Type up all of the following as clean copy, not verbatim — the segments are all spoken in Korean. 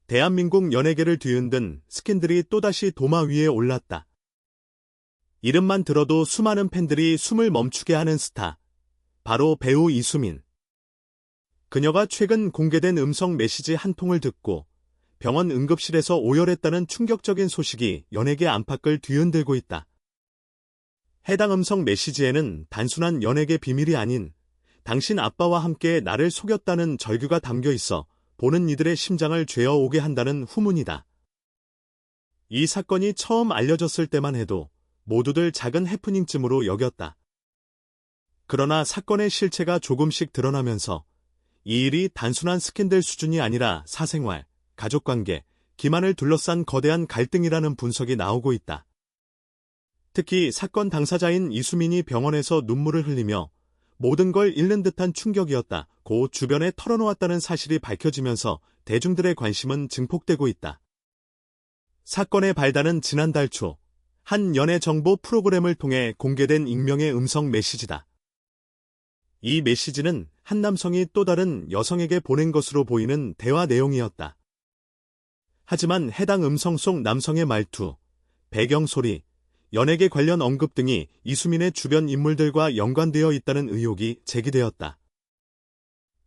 대한민국 연예계를 뒤흔든 스캔들이 또다시 도마 위에 올랐다. 이름만 들어도 수많은 팬들이 숨을 멈추게 하는 스타. 바로 배우 이수민. 그녀가 최근 공개된 음성 메시지 한 통을 듣고 병원 응급실에서 오열했다는 충격적인 소식이 연예계 안팎을 뒤흔들고 있다. 해당 음성 메시지에는 단순한 연예계 비밀이 아닌 당신 아빠와 함께 나를 속였다는 절규가 담겨 있어 보는 이들의 심장을 죄어오게 한다는 후문이다. 이 사건이 처음 알려졌을 때만 해도 모두들 작은 해프닝쯤으로 여겼다. 그러나 사건의 실체가 조금씩 드러나면서 이 일이 단순한 스캔들 수준이 아니라 사생활, 가족관계, 기만을 둘러싼 거대한 갈등이라는 분석이 나오고 있다. 특히 사건 당사자인 이수민이 병원에서 눈물을 흘리며 모든 걸 잃는 듯한 충격이었다고 주변에 털어놓았다는 사실이 밝혀지면서 대중들의 관심은 증폭되고 있다. 사건의 발단은 지난달 초 한 연예 정보 프로그램을 통해 공개된 익명의 음성 메시지다. 이 메시지는 한 남성이 또 다른 여성에게 보낸 것으로 보이는 대화 내용이었다. 하지만 해당 음성 속 남성의 말투, 배경 소리, 연예계 관련 언급 등이 이수민의 주변 인물들과 연관되어 있다는 의혹이 제기되었다.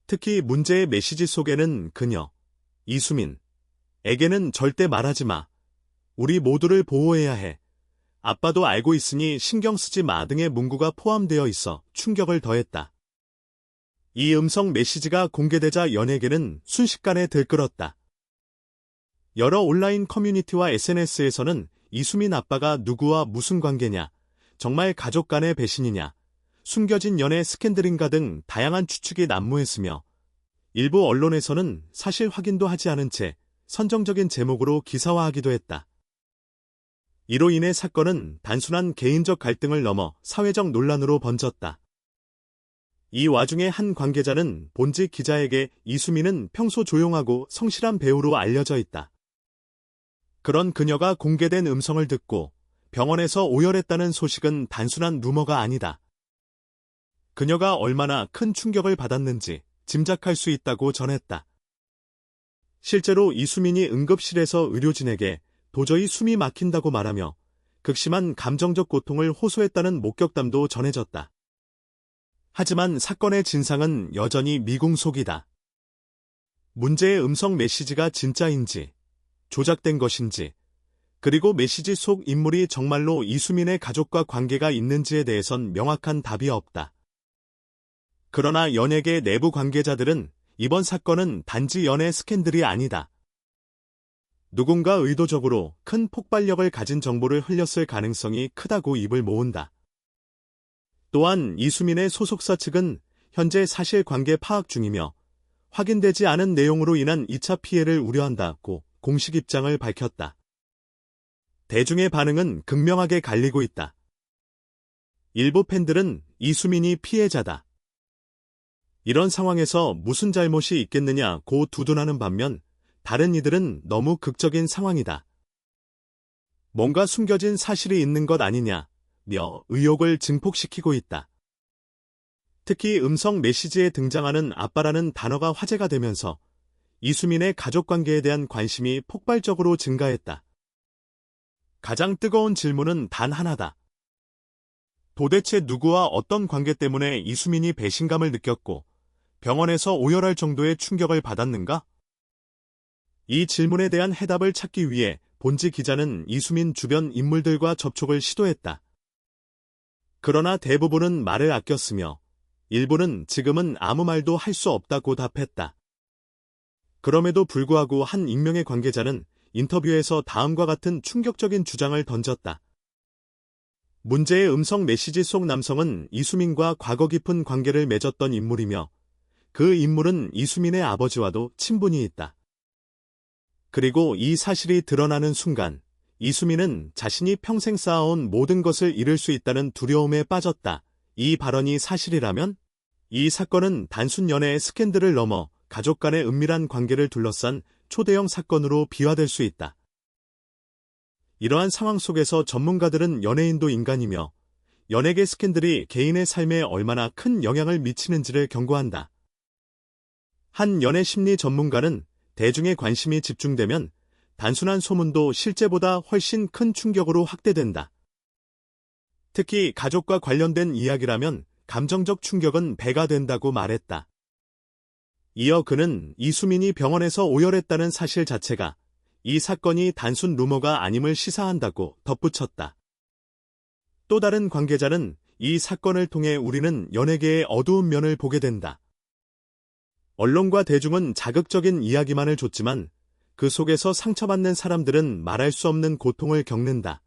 특히 문제의 메시지 속에는 그녀, 이수민에게는 절대 말하지 마. 우리 모두를 보호해야 해. 아빠도 알고 있으니 신경 쓰지 마 등의 문구가 포함되어 있어 충격을 더했다. 이 음성 메시지가 공개되자 연예계는 순식간에 들끓었다. 여러 온라인 커뮤니티와 SNS에서는 이수민 아빠가 누구와 무슨 관계냐, 정말 가족 간의 배신이냐, 숨겨진 연애 스캔들인가 등 다양한 추측이 난무했으며 일부 언론에서는 사실 확인도 하지 않은 채 선정적인 제목으로 기사화하기도 했다. 이로 인해 사건은 단순한 개인적 갈등을 넘어 사회적 논란으로 번졌다. 이 와중에 한 관계자는 본지 기자에게 이수민은 평소 조용하고 성실한 배우로 알려져 있다. 그런 그녀가 공개된 음성을 듣고 병원에서 오열했다는 소식은 단순한 루머가 아니다. 그녀가 얼마나 큰 충격을 받았는지 짐작할 수 있다고 전했다. 실제로 이수민이 응급실에서 의료진에게 도저히 숨이 막힌다고 말하며 극심한 감정적 고통을 호소했다는 목격담도 전해졌다. 하지만 사건의 진상은 여전히 미궁속이다. 문제의 음성 메시지가 진짜인지, 조작된 것인지, 그리고 메시지 속 인물이 정말로 이수민의 가족과 관계가 있는지에 대해선 명확한 답이 없다. 그러나 연예계 내부 관계자들은 이번 사건은 단지 연애 스캔들이 아니다. 누군가 의도적으로 큰 폭발력을 가진 정보를 흘렸을 가능성이 크다고 입을 모은다. 또한 이수민의 소속사 측은 현재 사실관계 파악 중이며 확인되지 않은 내용으로 인한 2차 피해를 우려한다고 공식 입장을 밝혔다. 대중의 반응은 극명하게 갈리고 있다. 일부 팬들은 이수민이 피해자다. 이런 상황에서 무슨 잘못이 있겠느냐고 두둔하는 반면 다른 이들은 너무 극적인 상황이다. 뭔가 숨겨진 사실이 있는 것 아니냐며 의혹을 증폭시키고 있다. 특히 음성 메시지에 등장하는 아빠라는 단어가 화제가 되면서 이수민의 가족관계에 대한 관심이 폭발적으로 증가했다. 가장 뜨거운 질문은 단 하나다. 도대체 누구와 어떤 관계 때문에 이수민이 배신감을 느꼈고 병원에서 오열할 정도의 충격을 받았는가? 이 질문에 대한 해답을 찾기 위해 본지 기자는 이수민 주변 인물들과 접촉을 시도했다. 그러나 대부분은 말을 아꼈으며 일부는 지금은 아무 말도 할 수 없다고 답했다. 그럼에도 불구하고 한 익명의 관계자는 인터뷰에서 다음과 같은 충격적인 주장을 던졌다. 문제의 음성 메시지 속 남성은 이수민과 과거 깊은 관계를 맺었던 인물이며 그 인물은 이수민의 아버지와도 친분이 있다. 그리고 이 사실이 드러나는 순간 이수민은 자신이 평생 쌓아온 모든 것을 잃을 수 있다는 두려움에 빠졌다. 이 발언이 사실이라면 이 사건은 단순 연애의 스캔들을 넘어 가족 간의 은밀한 관계를 둘러싼 초대형 사건으로 비화될 수 있다. 이러한 상황 속에서 전문가들은 연예인도 인간이며 연예계 스캔들이 개인의 삶에 얼마나 큰 영향을 미치는지를 경고한다. 한 연예 심리 전문가는 대중의 관심이 집중되면 단순한 소문도 실제보다 훨씬 큰 충격으로 확대된다. 특히 가족과 관련된 이야기라면 감정적 충격은 배가 된다고 말했다. 이어 그는 이수민이 병원에서 오열했다는 사실 자체가 이 사건이 단순 루머가 아님을 시사한다고 덧붙였다. 또 다른 관계자는 이 사건을 통해 우리는 연예계의 어두운 면을 보게 된다. 언론과 대중은 자극적인 이야기만을 줬지만 그 속에서 상처받는 사람들은 말할 수 없는 고통을 겪는다.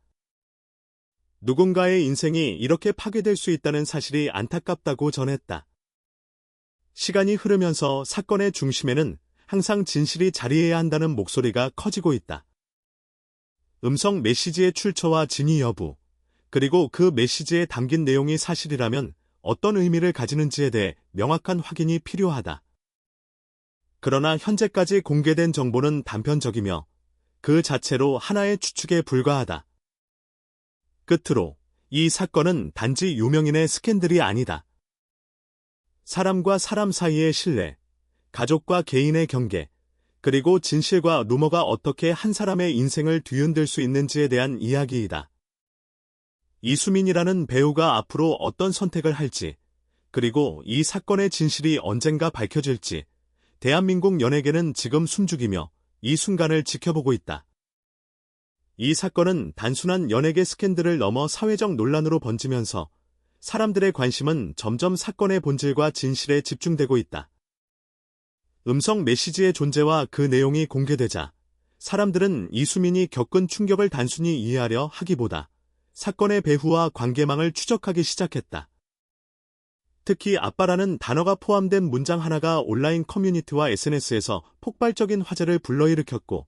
누군가의 인생이 이렇게 파괴될 수 있다는 사실이 안타깝다고 전했다. 시간이 흐르면서 사건의 중심에는 항상 진실이 자리해야 한다는 목소리가 커지고 있다. 음성 메시지의 출처와 진위 여부, 그리고 그 메시지에 담긴 내용이 사실이라면 어떤 의미를 가지는지에 대해 명확한 확인이 필요하다. 그러나 현재까지 공개된 정보는 단편적이며 그 자체로 하나의 추측에 불과하다. 끝으로 이 사건은 단지 유명인의 스캔들이 아니다. 사람과 사람 사이의 신뢰, 가족과 개인의 경계, 그리고 진실과 루머가 어떻게 한 사람의 인생을 뒤흔들 수 있는지에 대한 이야기이다. 이수민이라는 배우가 앞으로 어떤 선택을 할지, 그리고 이 사건의 진실이 언젠가 밝혀질지, 대한민국 연예계는 지금 숨죽이며 이 순간을 지켜보고 있다. 이 사건은 단순한 연예계 스캔들을 넘어 사회적 논란으로 번지면서 사람들의 관심은 점점 사건의 본질과 진실에 집중되고 있다. 음성 메시지의 존재와 그 내용이 공개되자 사람들은 이수민이 겪은 충격을 단순히 이해하려 하기보다 사건의 배후와 관계망을 추적하기 시작했다. 특히 아빠라는 단어가 포함된 문장 하나가 온라인 커뮤니티와 SNS에서 폭발적인 화제를 불러일으켰고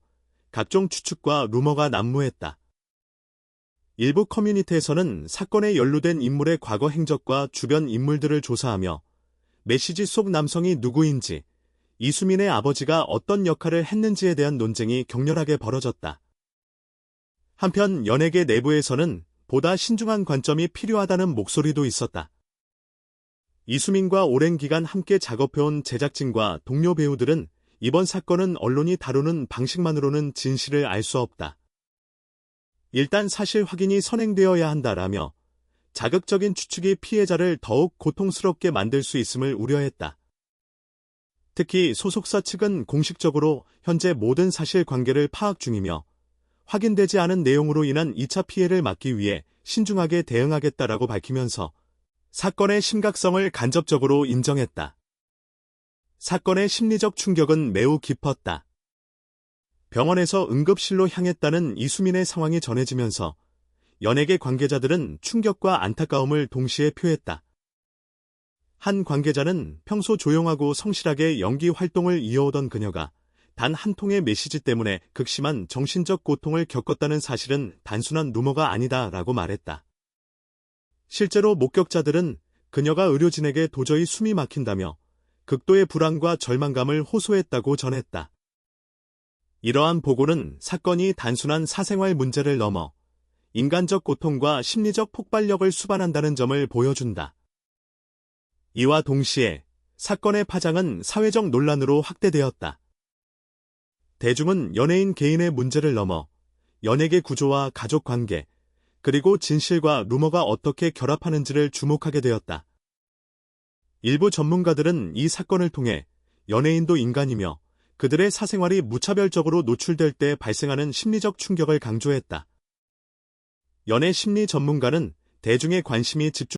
각종 추측과 루머가 난무했다. 일부 커뮤니티에서는 사건에 연루된 인물의 과거 행적과 주변 인물들을 조사하며 메시지 속 남성이 누구인지, 이수민의 아버지가 어떤 역할을 했는지에 대한 논쟁이 격렬하게 벌어졌다. 한편 연예계 내부에서는 보다 신중한 관점이 필요하다는 목소리도 있었다. 이수민과 오랜 기간 함께 작업해온 제작진과 동료 배우들은 이번 사건은 언론이 다루는 방식만으로는 진실을 알 수 없다. 일단 사실 확인이 선행되어야 한다라며 자극적인 추측이 피해자를 더욱 고통스럽게 만들 수 있음을 우려했다. 특히 소속사 측은 공식적으로 현재 모든 사실관계를 파악 중이며 확인되지 않은 내용으로 인한 2차 피해를 막기 위해 신중하게 대응하겠다라고 밝히면서 사건의 심각성을 간접적으로 인정했다. 사건의 심리적 충격은 매우 깊었다. 병원에서 응급실로 향했다는 이수민의 상황이 전해지면서 연예계 관계자들은 충격과 안타까움을 동시에 표했다. 한 관계자는 평소 조용하고 성실하게 연기 활동을 이어오던 그녀가 단 한 통의 메시지 때문에 극심한 정신적 고통을 겪었다는 사실은 단순한 루머가 아니다라고 말했다. 실제로 목격자들은 그녀가 의료진에게 도저히 숨이 막힌다며 극도의 불안과 절망감을 호소했다고 전했다. 이러한 보고는 사건이 단순한 사생활 문제를 넘어 인간적 고통과 심리적 폭발력을 수반한다는 점을 보여준다. 이와 동시에 사건의 파장은 사회적 논란으로 확대되었다. 대중은 연예인 개인의 문제를 넘어 연예계 구조와 가족 관계, 그리고 진실과 루머가 어떻게 결합하는지를 주목하게 되었다. 일부 전문가들은 이 사건을 통해 연예인도 인간이며 그들의 사생활이 무차별적으로 노출될 때 발생하는 심리적 충격을 강조했다. 연예 심리 전문가는 대중의 관심이 집중